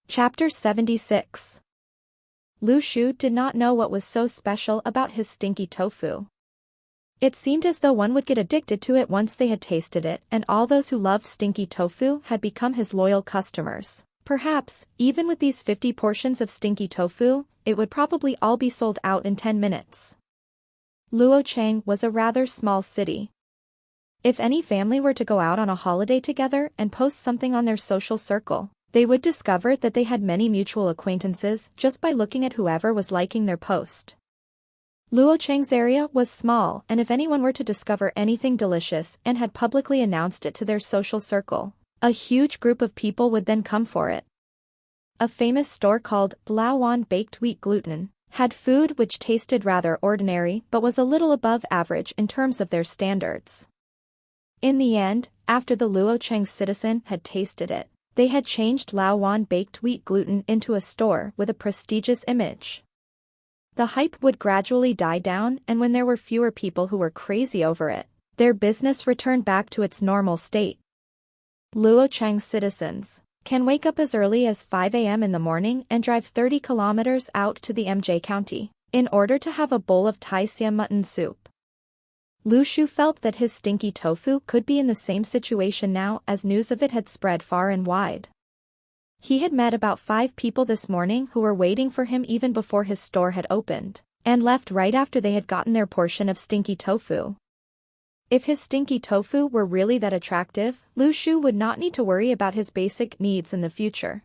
Chapter 76. Lu Shu did not know what was so special about his stinky tofu. It seemed as though one would get addicted to it once they had tasted it, and all those who loved stinky tofu had become his loyal customers. Perhaps, even with these 50 portions of stinky tofu, it would probably all be sold out in 10 minutes. Luochang was a rather small city. If any family were to go out on a holiday together and post something on their social circle, they would discover that they had many mutual acquaintances just by looking at whoever was liking their post. Luochang's area was small, and if anyone were to discover anything delicious and had publicly announced it to their social circle, a huge group of people would then come for it. A famous store called Blaowan Baked Wheat Gluten had food which tasted rather ordinary but was a little above average in terms of their standards. In the end, after the Luochang citizen had tasted it, they had changed Blaowan Baked Wheat Gluten into a store with a prestigious image. The hype would gradually die down, and when there were fewer people who were crazy over it, their business returned back to its normal state. Luochang citizens can wake up as early as 5 a.m. in the morning and drive 30 kilometers out to the MJ County in order to have a bowl of Tai Siam mutton soup. Lu Shu felt that his stinky tofu could be in the same situation now as news of it had spread far and wide. He had met about 5 people this morning who were waiting for him even before his store had opened, and left right after they had gotten their portion of stinky tofu. If his stinky tofu were really that attractive, Lu Shu would not need to worry about his basic needs in the future.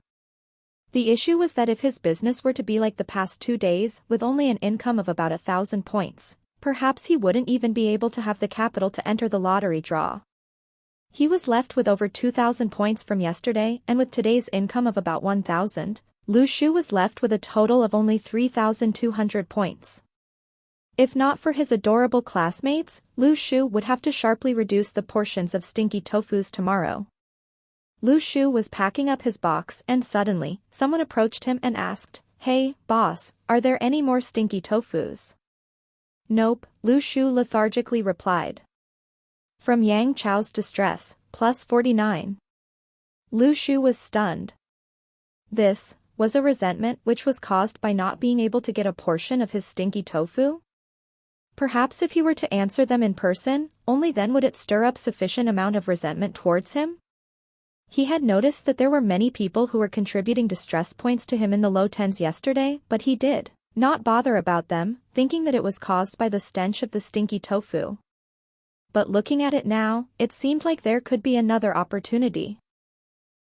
The issue was that if his business were to be like the past 2 days, with only an income of about 1,000 points, perhaps he wouldn't even be able to have the capital to enter the lottery draw. He was left with over 2,000 points from yesterday, and with today's income of about 1,000, Lu Shu was left with a total of only 3,200 points. If not for his adorable classmates, Lu Shu would have to sharply reduce the portions of stinky tofus tomorrow. Lu Shu was packing up his box and suddenly, someone approached him and asked, "Hey, boss, are there any more stinky tofus?" "Nope," Lu Shu lethargically replied. From Yang Chao's distress, plus 49. Lu Shu was stunned. This was a resentment which was caused by not being able to get a portion of his stinky tofu? Perhaps if he were to answer them in person, only then would it stir up sufficient amount of resentment towards him? He had noticed that there were many people who were contributing distress points to him in the low tens yesterday, but he did not bother about them, thinking that it was caused by the stench of the stinky tofu. But looking at it now, it seemed like there could be another opportunity.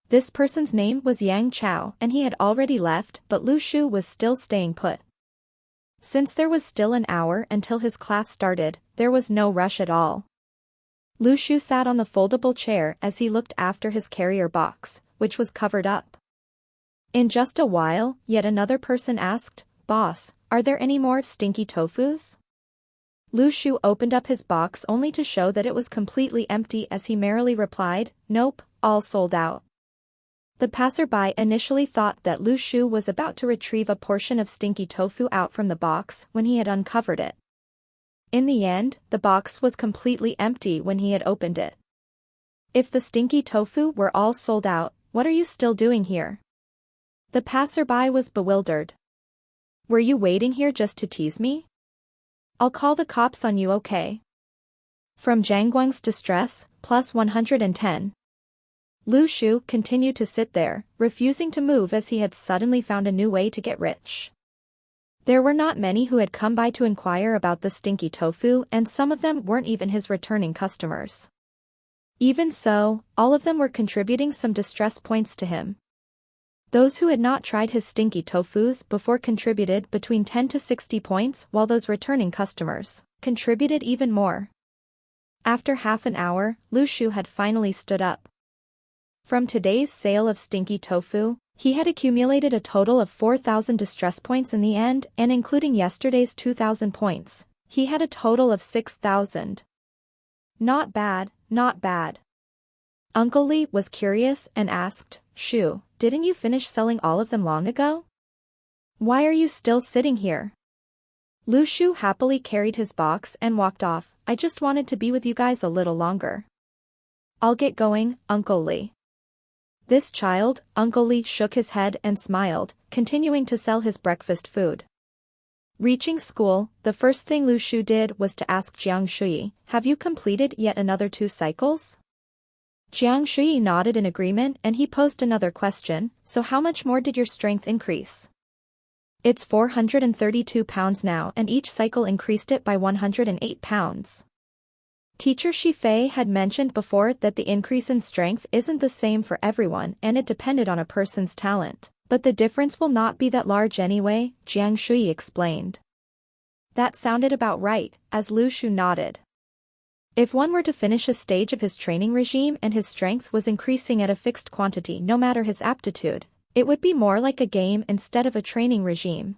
This person's name was Yang Chao, and he had already left, but Lu Shu was still staying put. Since there was still an hour until his class started, there was no rush at all. Lu Shu sat on the foldable chair as he looked after his carrier box, which was covered up. In just a while, yet another person asked, "Boss, are there any more stinky tofus?" Lu Shu opened up his box only to show that it was completely empty as he merrily replied, "Nope, all sold out." The passerby initially thought that Lu Shu was about to retrieve a portion of stinky tofu out from the box when he had uncovered it. In the end, the box was completely empty when he had opened it. "If the stinky tofu were all sold out, what are you still doing here?" The passerby was bewildered. "Were you waiting here just to tease me? I'll call the cops on you, okay?" From Zhang Guang's distress, plus 110. Lu Shu continued to sit there, refusing to move as he had suddenly found a new way to get rich. There were not many who had come by to inquire about the stinky tofu, and some of them weren't even his returning customers. Even so, all of them were contributing some distress points to him. Those who had not tried his stinky tofus before contributed between 10 to 60 points, while those returning customers contributed even more. After half an hour, Lu Shu had finally stood up. From today's sale of stinky tofu, he had accumulated a total of 4,000 distress points in the end, and including yesterday's 2,000 points, he had a total of 6,000. Not bad, not bad. Uncle Li was curious and asked, "Shu, didn't you finish selling all of them long ago? Why are you still sitting here?" Lu Shu happily carried his box and walked off. "I just wanted to be with you guys a little longer." "I'll get going, Uncle Li." This child, Uncle Li shook his head and smiled, continuing to sell his breakfast food. Reaching school, the first thing Lu Shu did was to ask Jiang Shui, "Have you completed yet another 2 cycles?" Jiang Shui nodded in agreement and he posed another question, "So how much more did your strength increase?" "It's 432 pounds now and each cycle increased it by 108 pounds. Teacher Shifei had mentioned before that the increase in strength isn't the same for everyone and it depended on a person's talent. But the difference will not be that large anyway," Jiang Shui explained. That sounded about right, as Lu Shu nodded. If one were to finish a stage of his training regime and his strength was increasing at a fixed quantity no matter his aptitude, it would be more like a game instead of a training regime.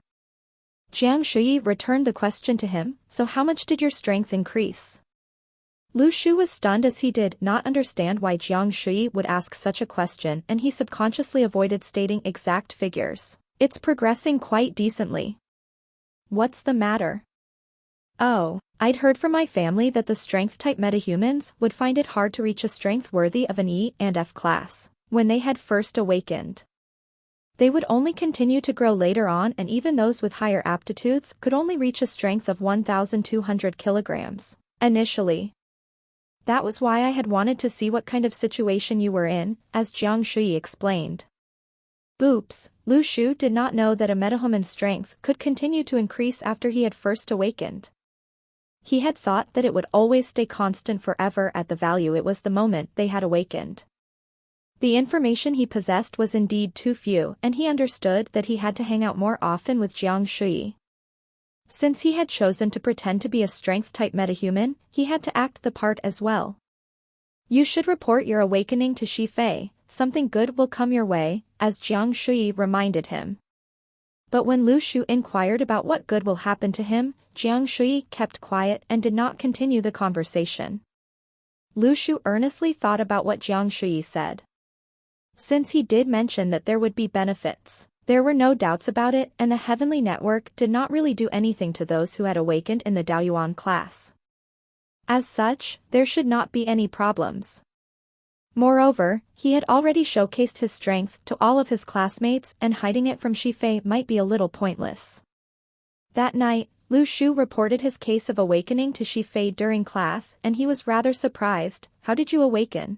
Jiang Shui returned the question to him, "So how much did your strength increase?" Lu Shu was stunned as he did not understand why Jiang Shui would ask such a question and he subconsciously avoided stating exact figures. "It's progressing quite decently." "What's the matter?" "Oh, I'd heard from my family that the strength-type metahumans would find it hard to reach a strength worthy of an E and F class when they had first awakened. They would only continue to grow later on and even those with higher aptitudes could only reach a strength of 1,200 kilograms initially. That was why I had wanted to see what kind of situation you were in," as Jiang Shui explained. Oops, Lu Shu did not know that a metahuman's strength could continue to increase after he had first awakened. He had thought that it would always stay constant forever at the value it was the moment they had awakened. The information he possessed was indeed too few and he understood that he had to hang out more often with Jiang Shui. Since he had chosen to pretend to be a strength-type metahuman, he had to act the part as well. "You should report your awakening to Shifei, something good will come your way," as Jiang Shui reminded him. But when Lu Shu inquired about what good will happen to him, Jiang Shui kept quiet and did not continue the conversation. Lu Shu earnestly thought about what Jiang Shui said. Since he did mention that there would be benefits, there were no doubts about it and the Heavenly Network did not really do anything to those who had awakened in the Daoyuan class. As such, there should not be any problems. Moreover, he had already showcased his strength to all of his classmates and hiding it from Shifei might be a little pointless. That night, Lu Shu reported his case of awakening to Shifei during class and he was rather surprised. "How did you awaken?"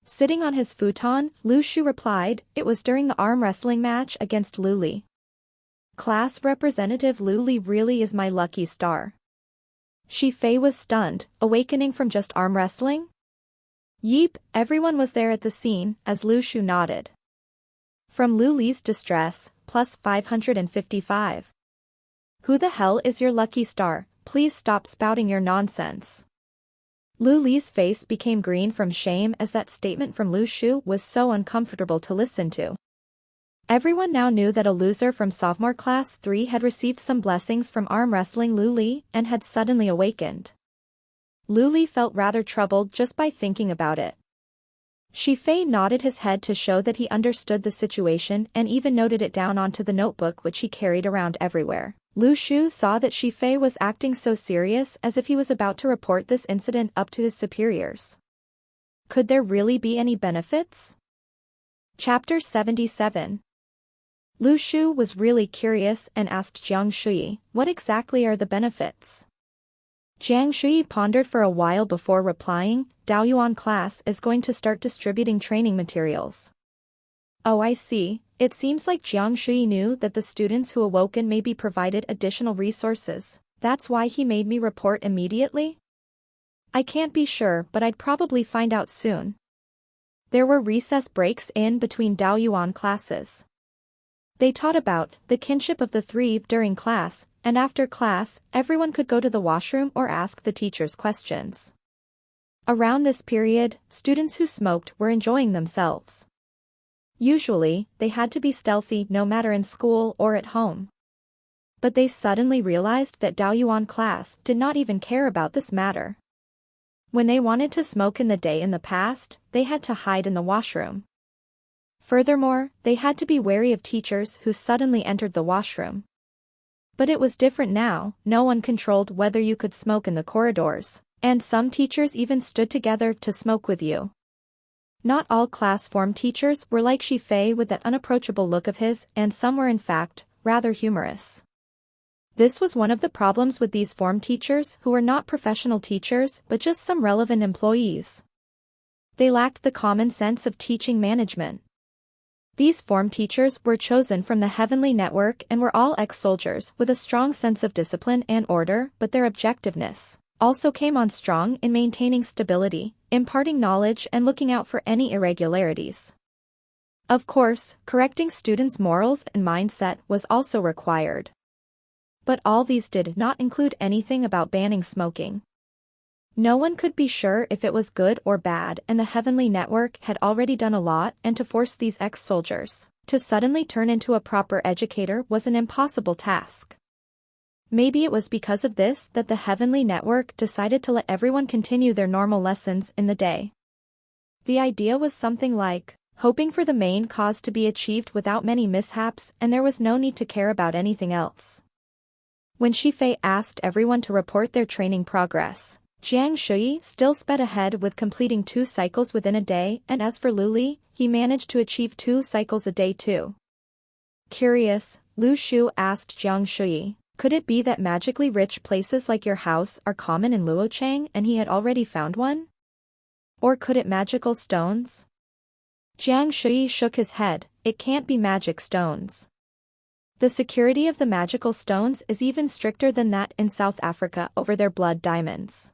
Sitting on his futon, Lu Shu replied, "It was during the arm wrestling match against Lu Li. Class representative Lu Li really is my lucky star." Shifei was stunned, "Awakening from just arm wrestling?" "Yeep, everyone was there at the scene," as Lu Shu nodded. From Lu Li's distress, plus 555. "Who the hell is your lucky star? Please stop spouting your nonsense." Lu Li's face became green from shame as that statement from Lu Shu was so uncomfortable to listen to. Everyone now knew that a loser from sophomore class 3 had received some blessings from arm wrestling Lu Li and had suddenly awakened. Lu Li felt rather troubled just by thinking about it. Shifei nodded his head to show that he understood the situation and even noted it down onto the notebook which he carried around everywhere. Lu Shu saw that Shifei was acting so serious as if he was about to report this incident up to his superiors. Could there really be any benefits? Chapter 77. Lu Shu was really curious and asked Jiang Shui, "What exactly are the benefits?" Jiang Shui pondered for a while before replying, "Daoyuan class is going to start distributing training materials." "Oh, I see. It seems like Jiang Shui knew that the students who awoken may be provided additional resources. That's why he made me report immediately?" "I can't be sure but I'd probably find out soon." There were recess breaks in between Daoyuan classes. They taught about the kinship of the three during class, and after class, everyone could go to the washroom or ask the teachers questions. Around this period, students who smoked were enjoying themselves. Usually, they had to be stealthy no matter in school or at home. But they suddenly realized that Daoyuan class did not even care about this matter. When they wanted to smoke in the day in the past, they had to hide in the washroom. Furthermore, they had to be wary of teachers who suddenly entered the washroom. But it was different now, no one controlled whether you could smoke in the corridors, and some teachers even stood together to smoke with you. Not all class form teachers were like Shi Fei with that unapproachable look of his, and some were in fact, rather humorous. This was one of the problems with these form teachers who were not professional teachers but just some relevant employees. They lacked the common sense of teaching management. These form teachers were chosen from the Heavenly Network and were all ex-soldiers with a strong sense of discipline and order, but their objectiveness also came on strong in maintaining stability, imparting knowledge and looking out for any irregularities. Of course, correcting students' morals and mindset was also required. But all these did not include anything about banning smoking. No one could be sure if it was good or bad, and the Heavenly Network had already done a lot, and to force these ex-soldiers to suddenly turn into a proper educator was an impossible task. Maybe it was because of this that the Heavenly Network decided to let everyone continue their normal lessons in the day. The idea was something like, hoping for the main cause to be achieved without many mishaps, and there was no need to care about anything else. When Shi Fei asked everyone to report their training progress, Jiang Shui still sped ahead with completing 2 cycles within a day, and as for Lu Li, he managed to achieve 2 cycles a day too. Curious, Lu Shu asked Jiang Shui, could it be that magically rich places like your house are common in Luochang and he had already found one? Or could it magical stones? Jiang Shui shook his head, it can't be magic stones. The security of the magical stones is even stricter than that in South Africa over their blood diamonds.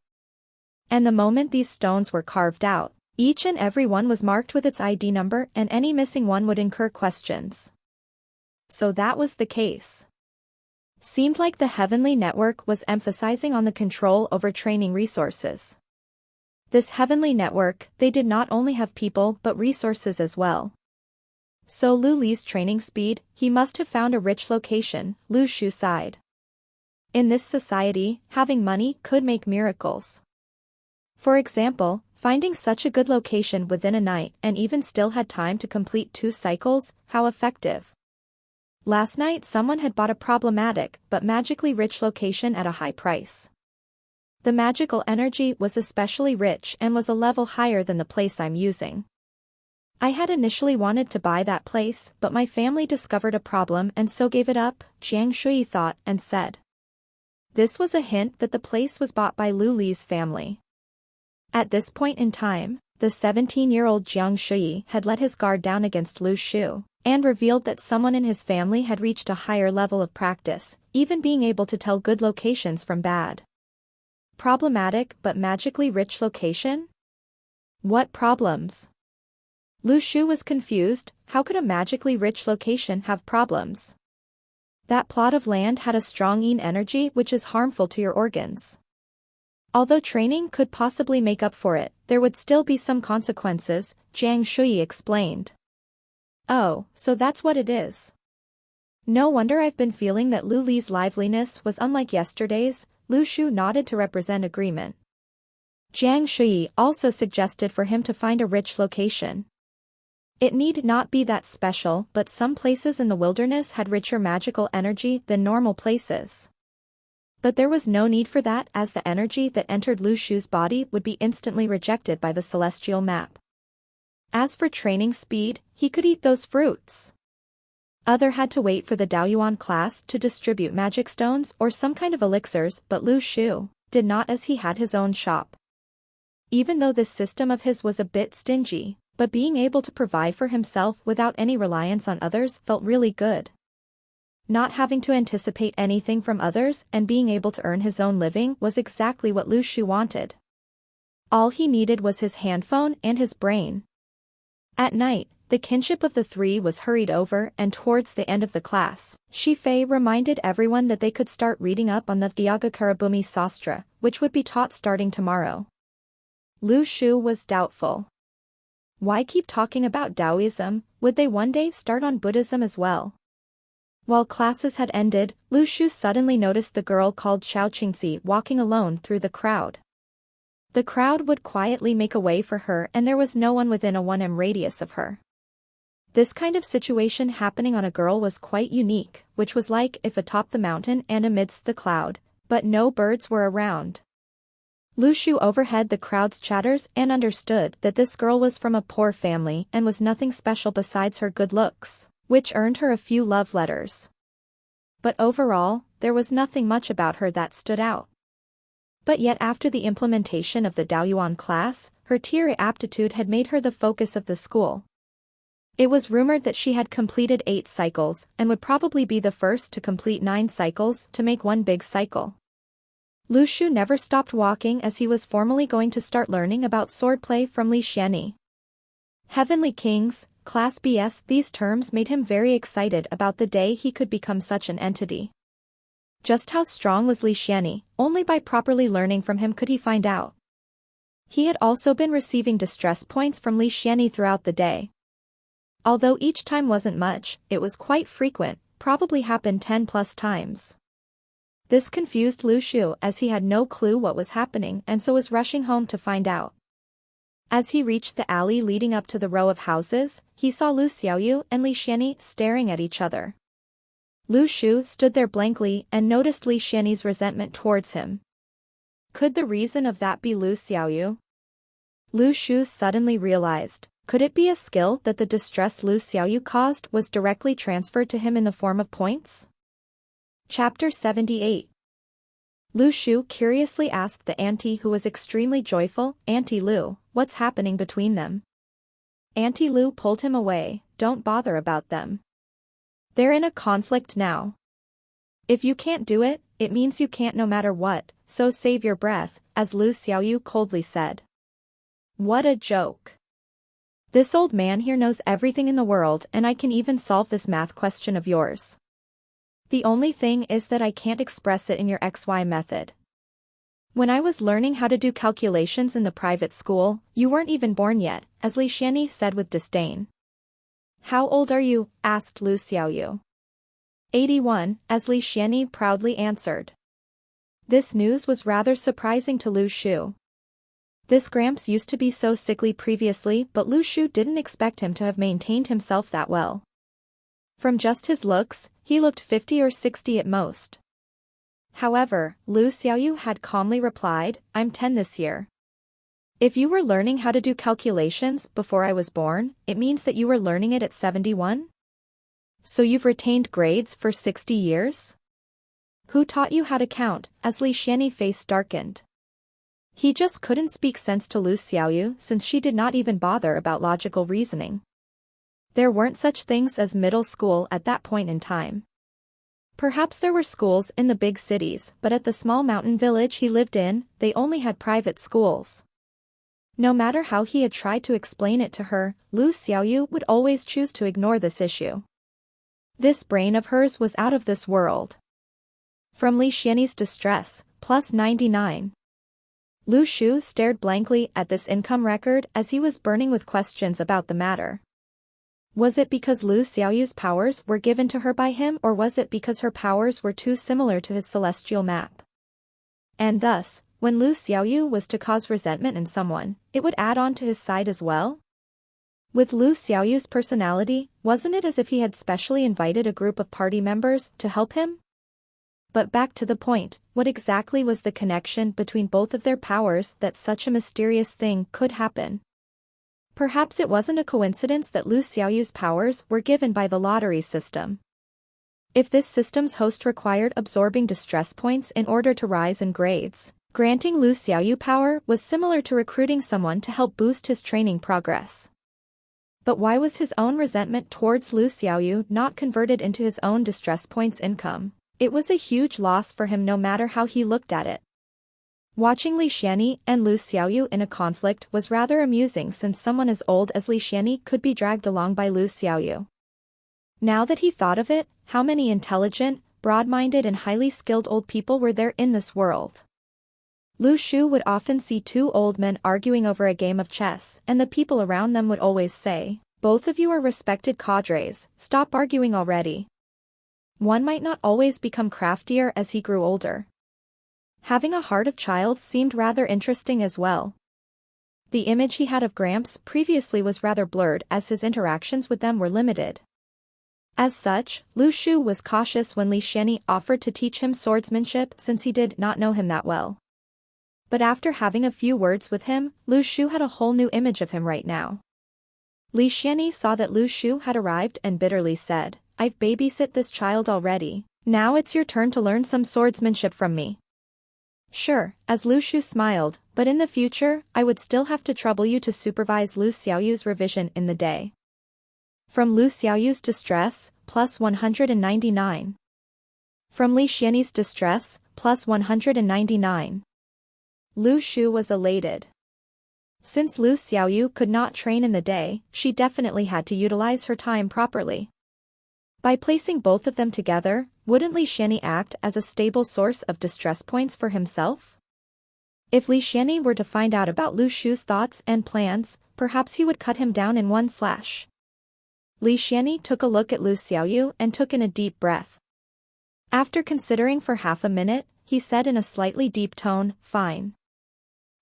And the moment these stones were carved out, each and every one was marked with its ID number, and any missing one would incur questions. So that was the case. Seemed like the Heavenly Network was emphasizing on the control over training resources. This Heavenly Network, they did not only have people but resources as well. So Lu Li's training speed, he must have found a rich location, Lu Shu sighed. In this society, having money could make miracles. For example, finding such a good location within a night and even still had time to complete 2 cycles, how effective. Last night someone had bought a problematic but magically rich location at a high price. The magical energy was especially rich and was a level higher than the place I'm using. I had initially wanted to buy that place, but my family discovered a problem and so gave it up, Jiang Shui thought and said. This was a hint that the place was bought by Lu Li's family. At this point in time, the 17-year-old Jiang Shui had let his guard down against Lu Shu, and revealed that someone in his family had reached a higher level of practice, even being able to tell good locations from bad. Problematic but magically rich location? What problems? Lu Shu was confused, how could a magically rich location have problems? That plot of land had a strong yin energy which is harmful to your organs. Although training could possibly make up for it, there would still be some consequences, Jiang Shui explained. Oh, so that's what it is. No wonder I've been feeling that Lu Li's liveliness was unlike yesterday's, Lu Shu nodded to represent agreement. Jiang Shui also suggested for him to find a rich location. It need not be that special, but some places in the wilderness had richer magical energy than normal places. But there was no need for that, as the energy that entered Lu Shu's body would be instantly rejected by the celestial map. As for training speed, he could eat those fruits. Other had to wait for the Daoyuan class to distribute magic stones or some kind of elixirs, but Lu Shu did not, as he had his own shop. Even though this system of his was a bit stingy, but being able to provide for himself without any reliance on others felt really good. Not having to anticipate anything from others and being able to earn his own living was exactly what Lu Shu wanted. All he needed was his handphone and his brain. At night, the kinship of the 3 was hurried over, and towards the end of the class, Shi Fei reminded everyone that they could start reading up on the Gyagakarabhumi Sastra, which would be taught starting tomorrow. Lu Shu was doubtful. Why keep talking about Taoism? Would they one day start on Buddhism as well? While classes had ended, Lu Shu suddenly noticed the girl called Xiao Qingxi walking alone through the crowd. The crowd would quietly make a way for her, and there was no one within a 1m radius of her. This kind of situation happening on a girl was quite unique, which was like if atop the mountain and amidst the cloud, but no birds were around. Lu Shu overheard the crowd's chatters and understood that this girl was from a poor family and was nothing special besides her good looks, which earned her a few love letters. But overall, there was nothing much about her that stood out. But yet after the implementation of the Daoyuan class, her theory aptitude had made her the focus of the school. It was rumored that she had completed 8 cycles and would probably be the first to complete 9 cycles to make one big cycle. Lu Shu never stopped walking as he was formally going to start learning about swordplay from Li Xianyi. Heavenly Kings, Class BS, these terms made him very excited about the day he could become such an entity. Just how strong was Li Xianyi, only by properly learning from him could he find out. He had also been receiving distress points from Li Xianyi throughout the day. Although each time wasn't much, it was quite frequent, probably happened 10+ times. This confused Lu Shu as he had no clue what was happening and so was rushing home to find out. As he reached the alley leading up to the row of houses, he saw Lu Xiaoyu and Li Xianyi staring at each other. Lu Shu stood there blankly and noticed Li Xianyi's resentment towards him. Could the reason of that be Lu Xiaoyu? Lu Shu suddenly realized, could it be a skill that the distress Lu Xiaoyu caused was directly transferred to him in the form of points? Chapter 78. Lu Shu curiously asked the auntie, who was extremely joyful, "Auntie Lu, what's happening between them?" Auntie Lu pulled him away, "Don't bother about them. They're in a conflict now. If you can't do it, it means you can't no matter what, so save your breath," as Lu Xiaoyu coldly said. What a joke. This old man here knows everything in the world and I can even solve this math question of yours. The only thing is that I can't express it in your XY method. When I was learning how to do calculations in the private school, you weren't even born yet, as Li Xianyi said with disdain. How old are you? Asked Lu Xiaoyu. 81, as Li Xianyi proudly answered. This news was rather surprising to Lu Shu. This Gramps used to be so sickly previously, but Lu Shu didn't expect him to have maintained himself that well. From just his looks, he looked 50 or 60 at most. However, Lu Xiaoyu had calmly replied, "I'm 10 this year. If you were learning how to do calculations before I was born, it means that you were learning it at 71? So you've retained grades for 60 years? Who taught you how to count?" As Li Xianyi's face darkened. He just couldn't speak sense to Lu Xiaoyu since she did not even bother about logical reasoning. There weren't such things as middle school at that point in time. Perhaps there were schools in the big cities, but at the small mountain village he lived in, they only had private schools. No matter how he had tried to explain it to her, Lu Xiaoyu would always choose to ignore this issue. This brain of hers was out of this world. From Li Xianyi's distress, plus 99. Lu Shu stared blankly at this income record as he was burning with questions about the matter. Was it because Lu Xiaoyu's powers were given to her by him, or was it because her powers were too similar to his celestial map? And thus, when Lu Xiaoyu was to cause resentment in someone, it would add on to his side as well? With Lu Xiaoyu's personality, wasn't it as if he had specially invited a group of party members to help him? But back to the point, what exactly was the connection between both of their powers that such a mysterious thing could happen? Perhaps it wasn't a coincidence that Lu Xiaoyu's powers were given by the lottery system. If this system's host required absorbing distress points in order to rise in grades, granting Lu Xiaoyu power was similar to recruiting someone to help boost his training progress. But why was his own resentment towards Lu Xiaoyu not converted into his own distress points income? It was a huge loss for him no matter how he looked at it. Watching Li Xianyi and Lu Xiaoyu in a conflict was rather amusing since someone as old as Li Xianyi could be dragged along by Lu Xiaoyu. Now that he thought of it, how many intelligent, broad-minded and highly skilled old people were there in this world? Lu Shu would often see two old men arguing over a game of chess, and the people around them would always say, "Both of you are respected cadres, stop arguing already." One might not always become craftier as he grew older. Having a heart of child seemed rather interesting as well. The image he had of Gramps previously was rather blurred as his interactions with them were limited. As such, Lu Shu was cautious when Li Xianyi offered to teach him swordsmanship since he did not know him that well. But after having a few words with him, Lu Shu had a whole new image of him right now. Li Xianyi saw that Lu Shu had arrived and bitterly said, "I've babysit this child already. Now it's your turn to learn some swordsmanship from me." "Sure," as Lu Shu smiled, "but in the future, I would still have to trouble you to supervise Lu Xiaoyu's revision in the day." From Lu Xiaoyu's distress, plus 199. From Li Xianyi's distress, plus 199. Lu Shu was elated. Since Lu Xiaoyu could not train in the day, she definitely had to utilize her time properly. By placing both of them together, wouldn't Li Xianyi act as a stable source of distress points for himself? If Li Xianyi were to find out about Lu Shu's thoughts and plans, perhaps he would cut him down in one slash. Li Xianyi took a look at Lu Xiaoyu and took in a deep breath. After considering for half a minute, he said in a slightly deep tone, "Fine."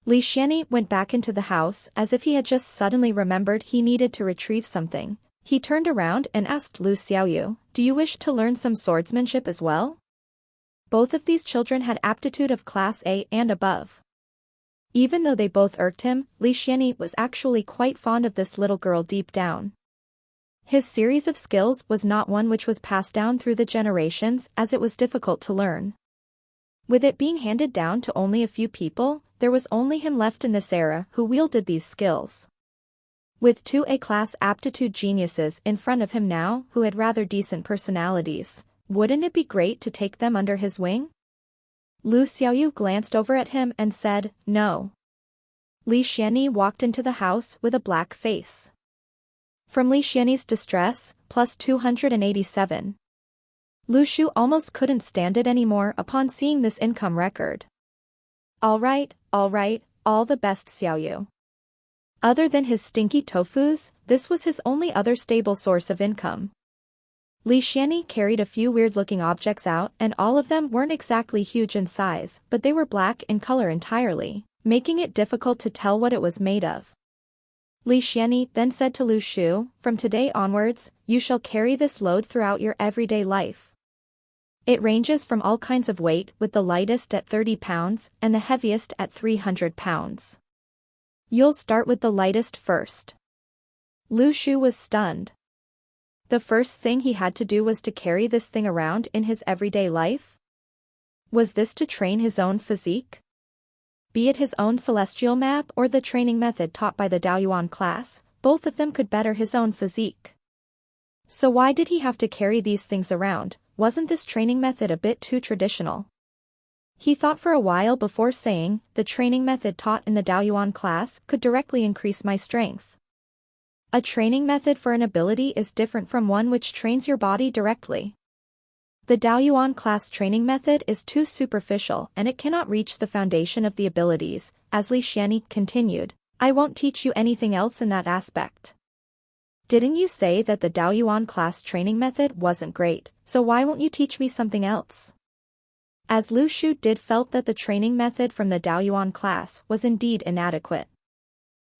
Li Xianyi went back into the house as if he had just suddenly remembered he needed to retrieve something. He turned around and asked Lu Xiaoyu, "Do you wish to learn some swordsmanship as well?" Both of these children had aptitude of class A and above. Even though they both irked him, Li Xianyi was actually quite fond of this little girl deep down. His series of skills was not one which was passed down through the generations as it was difficult to learn. With it being handed down to only a few people, there was only him left in this era who wielded these skills. With two A-class aptitude geniuses in front of him now who had rather decent personalities, wouldn't it be great to take them under his wing? Lu Xiaoyu glanced over at him and said, "No." Li Xianyi walked into the house with a black face. From Li Xianyi's distress, plus 287. Lu Shu almost couldn't stand it anymore upon seeing this income record. All right, all the best, Xiaoyu." Other than his stinky tofus, this was his only other stable source of income. Li Xianyi carried a few weird-looking objects out and all of them weren't exactly huge in size, but they were black in color entirely, making it difficult to tell what it was made of. Li Xianyi then said to Lu Shu, "From today onwards, you shall carry this load throughout your everyday life. It ranges from all kinds of weight with the lightest at 30 pounds and the heaviest at 300 pounds. You'll start with the lightest first." Lu Shu was stunned. The first thing he had to do was to carry this thing around in his everyday life? Was this to train his own physique? Be it his own celestial map or the training method taught by the Daoyuan class, both of them could better his own physique. So why did he have to carry these things around? Wasn't this training method a bit too traditional? He thought for a while before saying, "The training method taught in the Daoyuan class could directly increase my strength." A training method for an ability is different from one which trains your body directly. The Daoyuan class training method is too superficial and it cannot reach the foundation of the abilities, as Li Xianyi continued, "I won't teach you anything else in that aspect. Didn't you say that the Daoyuan class training method wasn't great, so why won't you teach me something else?" As Lu Shu did felt that the training method from the Daoyuan class was indeed inadequate.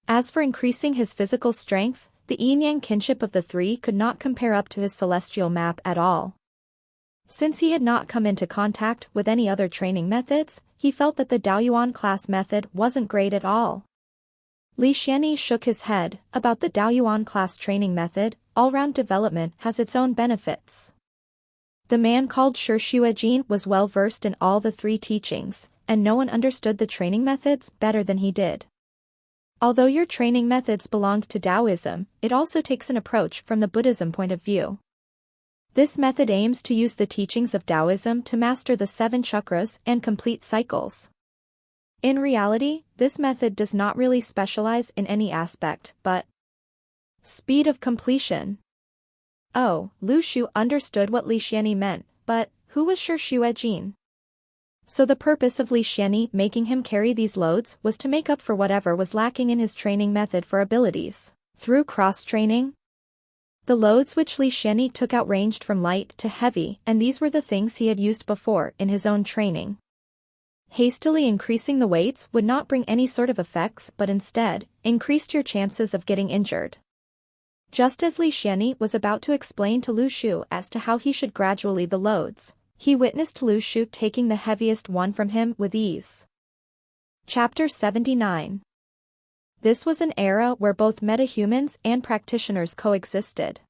As for increasing his physical strength, the yin-yang kinship of the three could not compare up to his celestial map at all. Since he had not come into contact with any other training methods, he felt that the Daoyuan class method wasn't great at all. Li Xianyi shook his head. About the Daoyuan class training method, all-round development has its own benefits. The man called Shuejin was well versed in all the three teachings, and no one understood the training methods better than he did. Although your training methods belonged to Taoism, it also takes an approach from the Buddhism point of view. This method aims to use the teachings of Taoism to master the 7 chakras and complete cycles. In reality, this method does not really specialize in any aspect, but speed of completion. Oh, Lu Shu understood what Li Xianyi meant, but who was Shuejin? So the purpose of Li Xianyi making him carry these loads was to make up for whatever was lacking in his training method for abilities. Through cross-training, the loads which Li Xianyi took out ranged from light to heavy, and these were the things he had used before in his own training. Hastily increasing the weights would not bring any sort of effects but instead, increased your chances of getting injured. Just as Li Xianyi was about to explain to Lu Shu as to how he should gradually the loads, he witnessed Lu Shu taking the heaviest one from him with ease. Chapter 79. This was an era where both metahumans and practitioners coexisted.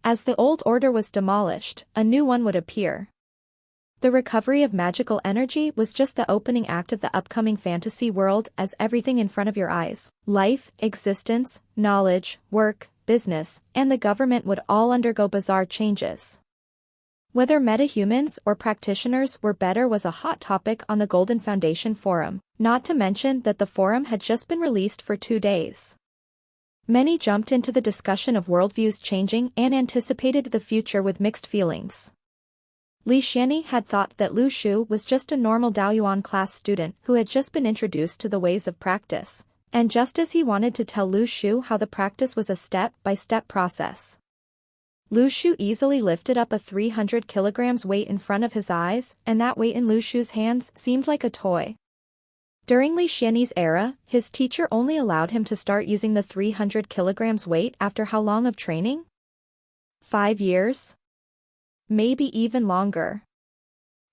As the old order was demolished, a new one would appear. The recovery of magical energy was just the opening act of the upcoming fantasy world, as everything in front of your eyes, life, existence, knowledge, work, business, and the government would all undergo bizarre changes. Whether metahumans or practitioners were better was a hot topic on the Golden Foundation forum, not to mention that the forum had just been released for 2 days. Many jumped into the discussion of worldviews changing and anticipated the future with mixed feelings. Li Xianyi had thought that Lu Shu was just a normal Daoyuan class student who had just been introduced to the ways of practice, and just as he wanted to tell Lu Shu how the practice was a step-by-step process. Lu Shu easily lifted up a 300 kilograms weight in front of his eyes, and that weight in Lu Shu's hands seemed like a toy. During Li Xianyi's era, his teacher only allowed him to start using the 300 kilograms weight after how long of training? 5 years? Maybe even longer.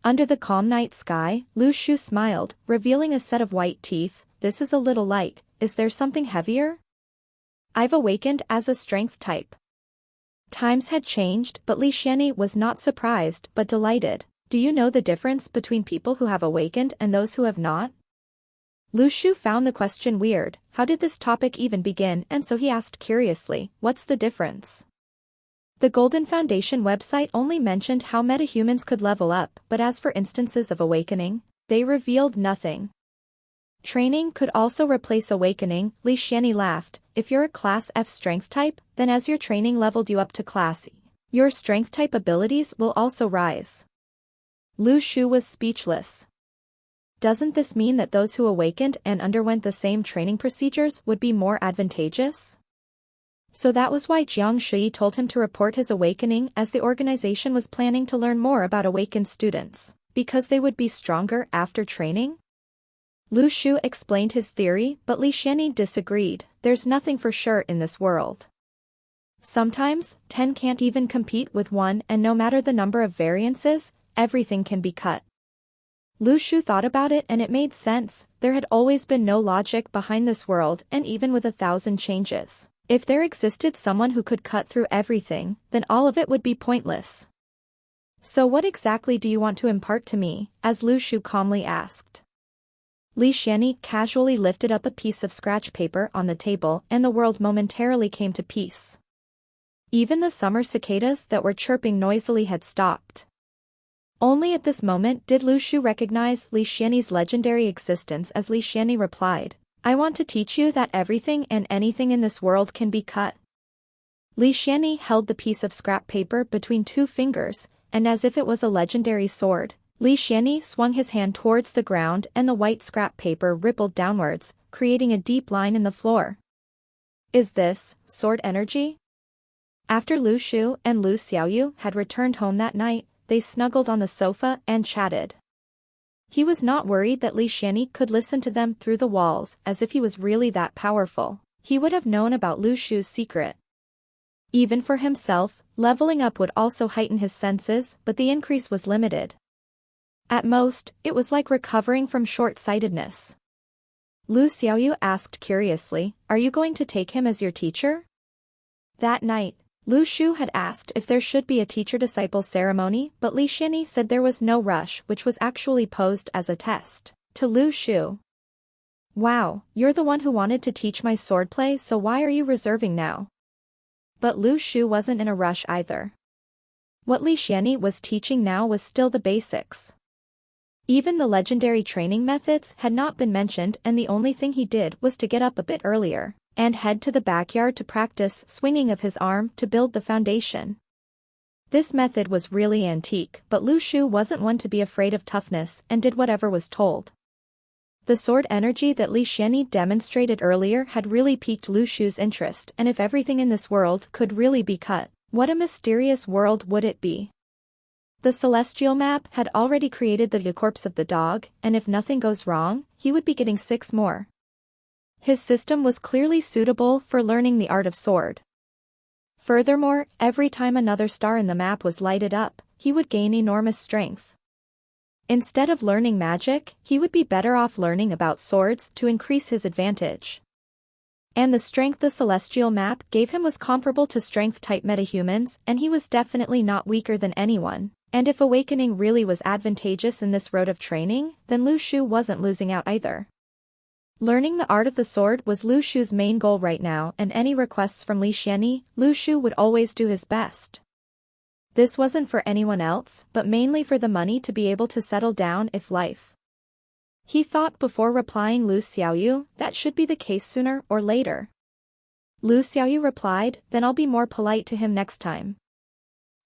Under the calm night sky, Lu Shu smiled, revealing a set of white teeth. This is a little light. Is there something heavier? I've awakened as a strength type. Times had changed, but Li Xianyi was not surprised but delighted. Do you know the difference between people who have awakened and those who have not? Lu Shu found the question weird. How did this topic even begin? And so he asked curiously, what's the difference? The Golden Foundation website only mentioned how metahumans could level up, but as for instances of awakening, they revealed nothing. Training could also replace awakening. Li Xianyi laughed. If you're a Class F strength type, then as your training leveled you up to Class E, your strength type abilities will also rise. Lu Shu was speechless. Doesn't this mean that those who awakened and underwent the same training procedures would be more advantageous? So that was why Jiang Shui told him to report his awakening, as the organization was planning to learn more about awakened students, because they would be stronger after training? Lu Shu explained his theory, but Li Xianyi disagreed. There's nothing for sure in this world. Sometimes, 10 can't even compete with 1, and no matter the number of variances, everything can be cut. Lu Shu thought about it and it made sense. There had always been no logic behind this world, and even with 1,000 changes, if there existed someone who could cut through everything, then all of it would be pointless. So what exactly do you want to impart to me? As Lu Shu calmly asked. Li Xianyi casually lifted up a piece of scratch paper on the table, and the world momentarily came to peace. Even the summer cicadas that were chirping noisily had stopped. Only at this moment did Lu Shu recognize Li Xianyi's legendary existence, as Li Xianyi replied, I want to teach you that everything and anything in this world can be cut. Li Xianyi held the piece of scrap paper between 2 fingers, and as if it was a legendary sword, Li Xianyi swung his hand towards the ground and the white scrap paper rippled downwards, creating a deep line in the floor. Is this sword energy? After Lu Shu and Lu Xiaoyu had returned home that night, they snuggled on the sofa and chatted. He was not worried that Li Xianyi could listen to them through the walls, as if he was really that powerful. He would have known about Lu Shu's secret. Even for himself, leveling up would also heighten his senses, but the increase was limited. At most, it was like recovering from short-sightedness. Lu Xiaoyu asked curiously, are you going to take him as your teacher? That night, Lu Shu had asked if there should be a teacher-disciple ceremony, but Li Xianyi said there was no rush, which was actually posed as a test to Lu Shu. Wow, you're the one who wanted to teach my swordplay, so why are you reserving now? But Lu Shu wasn't in a rush either. What Li Xianyi was teaching now was still the basics. Even the legendary training methods had not been mentioned, and the only thing he did was to get up a bit earlier and head to the backyard to practice swinging of his arm to build the foundation. This method was really antique, but Lu Shu wasn't one to be afraid of toughness and did whatever was told. The sword energy that Li Xianyi demonstrated earlier had really piqued Lu Shu's interest, and if everything in this world could really be cut, what a mysterious world would it be? The celestial map had already created the corpse of the dog, and if nothing goes wrong, he would be getting 6 more. His system was clearly suitable for learning the art of sword. Furthermore, every time another star in the map was lighted up, he would gain enormous strength. Instead of learning magic, he would be better off learning about swords to increase his advantage. And the strength the celestial map gave him was comparable to strength-type metahumans, and he was definitely not weaker than anyone. And if awakening really was advantageous in this road of training, then Lu Shu wasn't losing out either. Learning the art of the sword was Lu Shu's main goal right now, and any requests from Li Xianyi, Lu Shu would always do his best. This wasn't for anyone else, but mainly for the money to be able to settle down if life. He thought before replying Lu Xiaoyu, that should be the case sooner or later. Lu Xiaoyu replied, then I'll be more polite to him next time.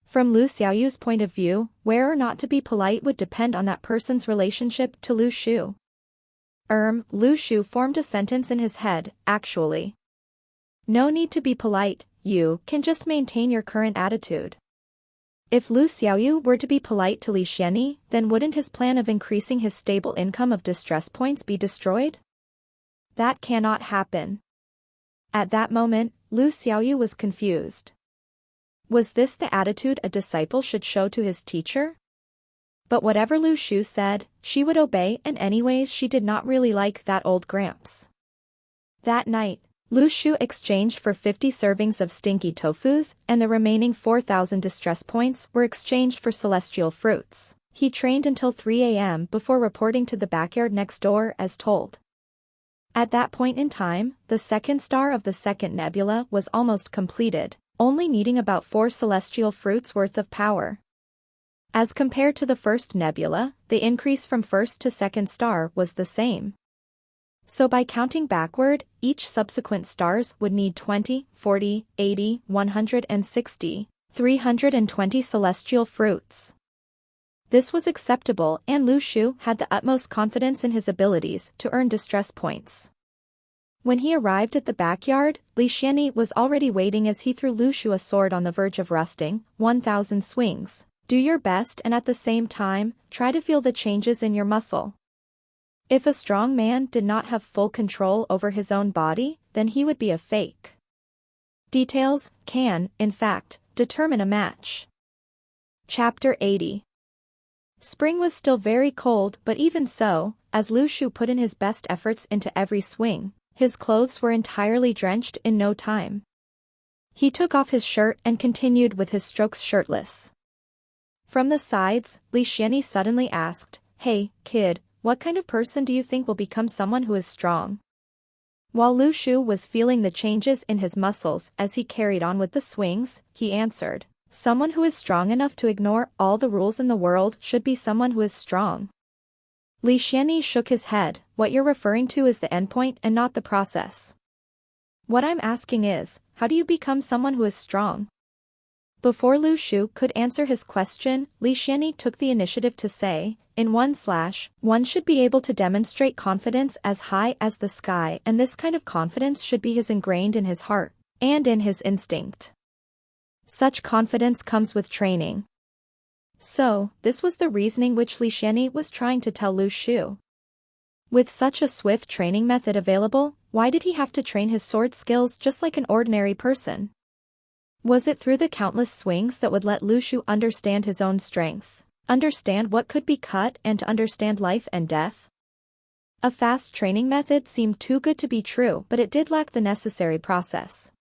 From Lu Xiaoyu's point of view, where or not to be polite would depend on that person's relationship to Lu Shu. Lu Shu formed a sentence in his head, actually. No need to be polite, you can just maintain your current attitude. If Lu Xiaoyu were to be polite to Li Xianyi, then wouldn't his plan of increasing his stable income of distress points be destroyed? That cannot happen. At that moment, Lu Xiaoyu was confused. Was this the attitude a disciple should show to his teacher? But whatever Lu Shu said, she would obey, and anyways she did not really like that old gramps. That night, Lu Shu exchanged for 50 servings of stinky tofus, and the remaining 4,000 distress points were exchanged for celestial fruits. He trained until 3 a.m. before reporting to the backyard next door as told. At that point in time, the second star of the second nebula was almost completed, only needing about 4 celestial fruits worth of power. As compared to the first nebula, the increase from first to second star was the same. So by counting backward, each subsequent stars would need 20, 40, 80, 160, 320 celestial fruits. This was acceptable, and Lu Shu had the utmost confidence in his abilities to earn distress points. When he arrived at the backyard, Li Xianyi was already waiting as he threw Lu Shu a sword on the verge of rusting. 1,000 swings. Do your best and at the same time, try to feel the changes in your muscle. If a strong man did not have full control over his own body, then he would be a fake. Details can, in fact, determine a match. Chapter 80. Spring was still very cold, but even so, as Lu Shu put in his best efforts into every swing, his clothes were entirely drenched in no time. He took off his shirt and continued with his strokes shirtless. From the sides, Li Xianyi suddenly asked, "Hey, kid, what kind of person do you think will become someone who is strong?" While Lu Shu was feeling the changes in his muscles as he carried on with the swings, he answered, "Someone who is strong enough to ignore all the rules in the world should be someone who is strong." Li Xianyi shook his head. "What you're referring to is the endpoint and not the process. What I'm asking is, how do you become someone who is strong?" Before Lu Shu could answer his question, Li Xianyi took the initiative to say, one should be able to demonstrate confidence as high as the sky, and this kind of confidence should be ingrained in his heart, and in his instinct. Such confidence comes with training. So, this was the reasoning which Li Xianyi was trying to tell Lu Shu. With such a swift training method available, why did he have to train his sword skills just like an ordinary person? Was it through the countless swings that would let Lu Shu understand his own strength, understand what could be cut, and to understand life and death? A fast training method seemed too good to be true, but it did lack the necessary process.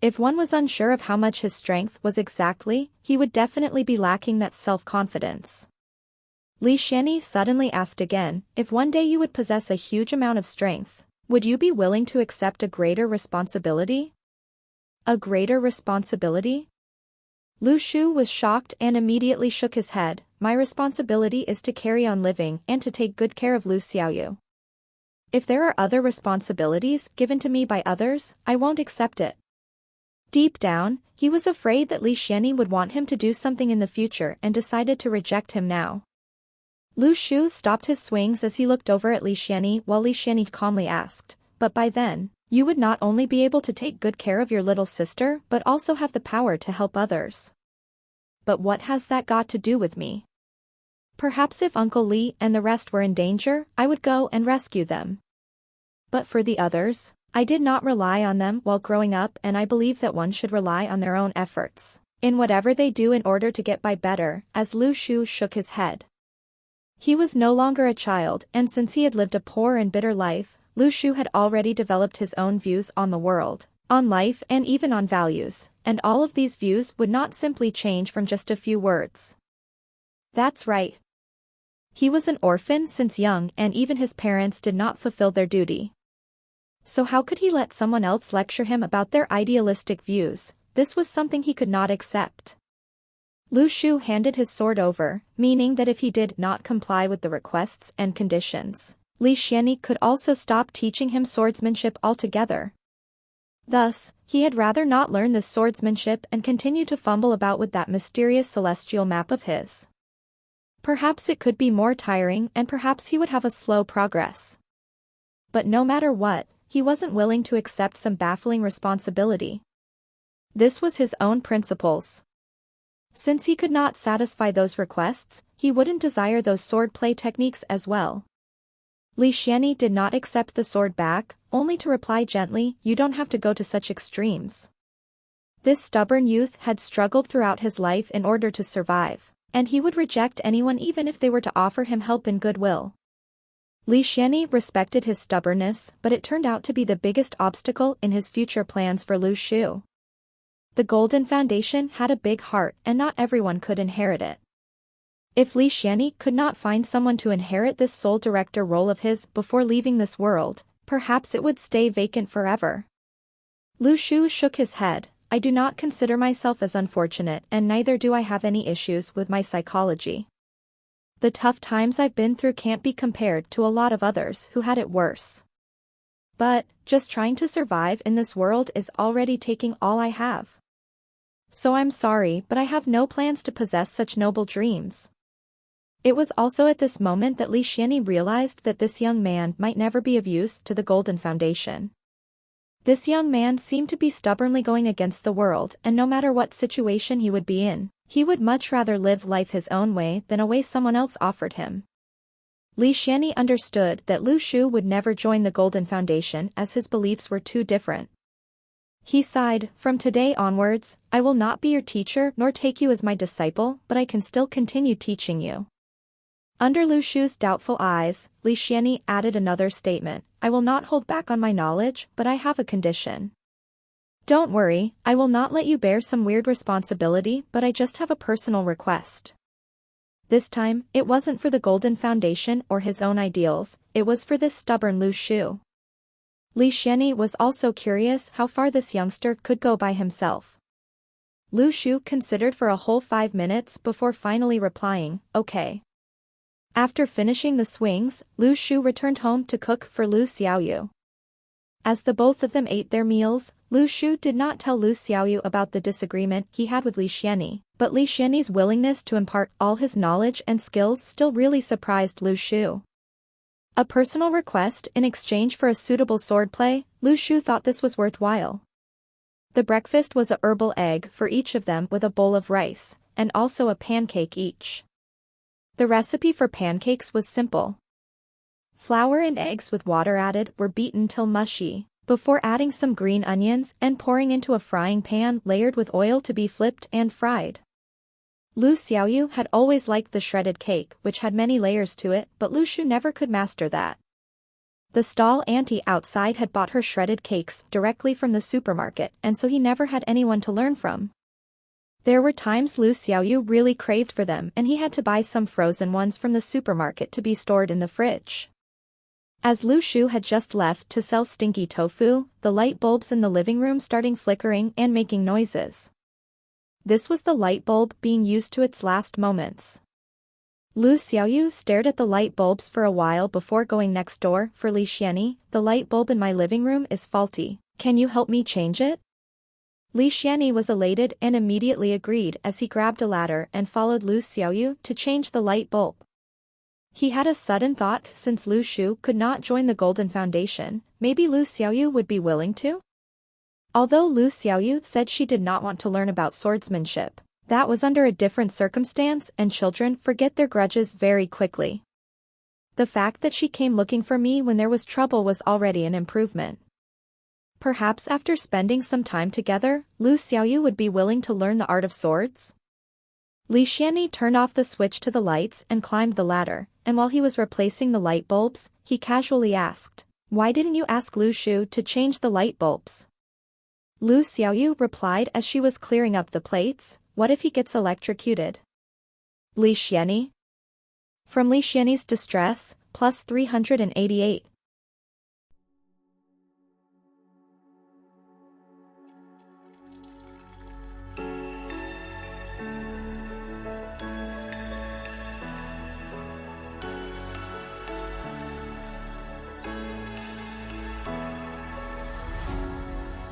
If one was unsure of how much his strength was exactly, he would definitely be lacking that self-confidence. Li Xianyi suddenly asked again, "If one day you would possess a huge amount of strength, would you be willing to accept a greater responsibility?" A greater responsibility? Lu Shu was shocked and immediately shook his head. "My responsibility is to carry on living and to take good care of Lu Xiaoyu. If there are other responsibilities given to me by others, I won't accept it." Deep down, he was afraid that Li Xianyi would want him to do something in the future and decided to reject him now. Lu Shu stopped his swings as he looked over at Li Xianyi while Li Xianyi calmly asked, "But by then, you would not only be able to take good care of your little sister but also have the power to help others." "But what has that got to do with me? Perhaps if Uncle Li and the rest were in danger, I would go and rescue them. But for the others, I did not rely on them while growing up, and I believe that one should rely on their own efforts in whatever they do in order to get by better," as Lu Shu shook his head. He was no longer a child, and since he had lived a poor and bitter life, Lu Shu had already developed his own views on the world, on life and even on values, and all of these views would not simply change from just a few words. That's right. He was an orphan since young and even his parents did not fulfill their duty. So how could he let someone else lecture him about their idealistic views? This was something he could not accept. Lu Shu handed his sword over, meaning that if he did not comply with the requests and conditions, Li Xianyi could also stop teaching him swordsmanship altogether. Thus, he had rather not learn this swordsmanship and continue to fumble about with that mysterious celestial map of his. Perhaps it could be more tiring and perhaps he would have a slow progress. But no matter what, he wasn't willing to accept some baffling responsibility. This was his own principles. Since he could not satisfy those requests, he wouldn't desire those swordplay techniques as well. Li Xianyi did not accept the sword back, only to reply gently, "You don't have to go to such extremes." This stubborn youth had struggled throughout his life in order to survive, and he would reject anyone even if they were to offer him help and goodwill. Li Xianyi respected his stubbornness, but it turned out to be the biggest obstacle in his future plans for Lu Shu. The Golden Foundation had a big heart and not everyone could inherit it. If Li Xianyi could not find someone to inherit this sole director role of his before leaving this world, perhaps it would stay vacant forever. Lu Shu shook his head. "I do not consider myself as unfortunate and neither do I have any issues with my psychology. The tough times I've been through can't be compared to a lot of others who had it worse. But, just trying to survive in this world is already taking all I have. So I'm sorry, but I have no plans to possess such noble dreams." It was also at this moment that Li Xianyi realized that this young man might never be of use to the Golden Foundation. This young man seemed to be stubbornly going against the world, and no matter what situation he would be in, he would much rather live life his own way than a way someone else offered him. Li Xianyi understood that Lu Shu would never join the Golden Foundation as his beliefs were too different. He sighed, "From today onwards, I will not be your teacher nor take you as my disciple, but I can still continue teaching you." Under Lu Shu's doubtful eyes, Li Xianyi added another statement, "I will not hold back on my knowledge, but I have a condition. Don't worry, I will not let you bear some weird responsibility, but I just have a personal request." This time, it wasn't for the Golden Foundation or his own ideals, it was for this stubborn Lu Shu. Li Xianyi was also curious how far this youngster could go by himself. Lu Shu considered for a whole 5 minutes before finally replying, "Okay." After finishing the swings, Lu Shu returned home to cook for Lu Xiaoyu. As the both of them ate their meals, Lu Shu did not tell Lu Xiaoyu about the disagreement he had with Li Xianyi, but Li Xianyi's willingness to impart all his knowledge and skills still really surprised Lu Shu. A personal request in exchange for a suitable swordplay, Lu Shu thought this was worthwhile. The breakfast was a herbal egg for each of them with a bowl of rice, and also a pancake each. The recipe for pancakes was simple. Flour and eggs with water added were beaten till mushy, before adding some green onions and pouring into a frying pan layered with oil to be flipped and fried. Lu Xiaoyu had always liked the shredded cake, which had many layers to it, but Lu Shu never could master that. The stall auntie outside had bought her shredded cakes directly from the supermarket, and so he never had anyone to learn from. There were times Lu Xiaoyu really craved for them and he had to buy some frozen ones from the supermarket to be stored in the fridge. As Lu Shu had just left to sell stinky tofu, the light bulbs in the living room started flickering and making noises. This was the light bulb being used to its last moments. Lu Xiaoyu stared at the light bulbs for a while before going next door. "For Li Xianyi, the light bulb in my living room is faulty. Can you help me change it?" Li Xianyi was elated and immediately agreed as he grabbed a ladder and followed Lu Xiaoyu to change the light bulb. He had a sudden thought, since Lu Shu could not join the Golden Foundation, maybe Lu Xiaoyu would be willing to? Although Lu Xiaoyu said she did not want to learn about swordsmanship, that was under a different circumstance and children forget their grudges very quickly. The fact that she came looking for me when there was trouble was already an improvement. Perhaps after spending some time together, Lu Xiaoyu would be willing to learn the art of swords? Li Xianyi turned off the switch to the lights and climbed the ladder, and while he was replacing the light bulbs, he casually asked, "Why didn't you ask Lu Shu to change the light bulbs?" Lu Xiaoyu replied as she was clearing up the plates, "What if he gets electrocuted?" Li Xianyi. From Li Xianyi's distress, plus 388.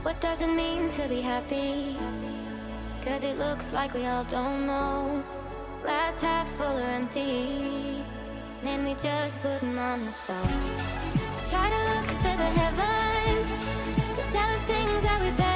What does it mean to be happy? 'Cause it looks like we all don't know. Glass half full or empty, man, we just putting on a show. Try to look to the heavens to tell us things that we better.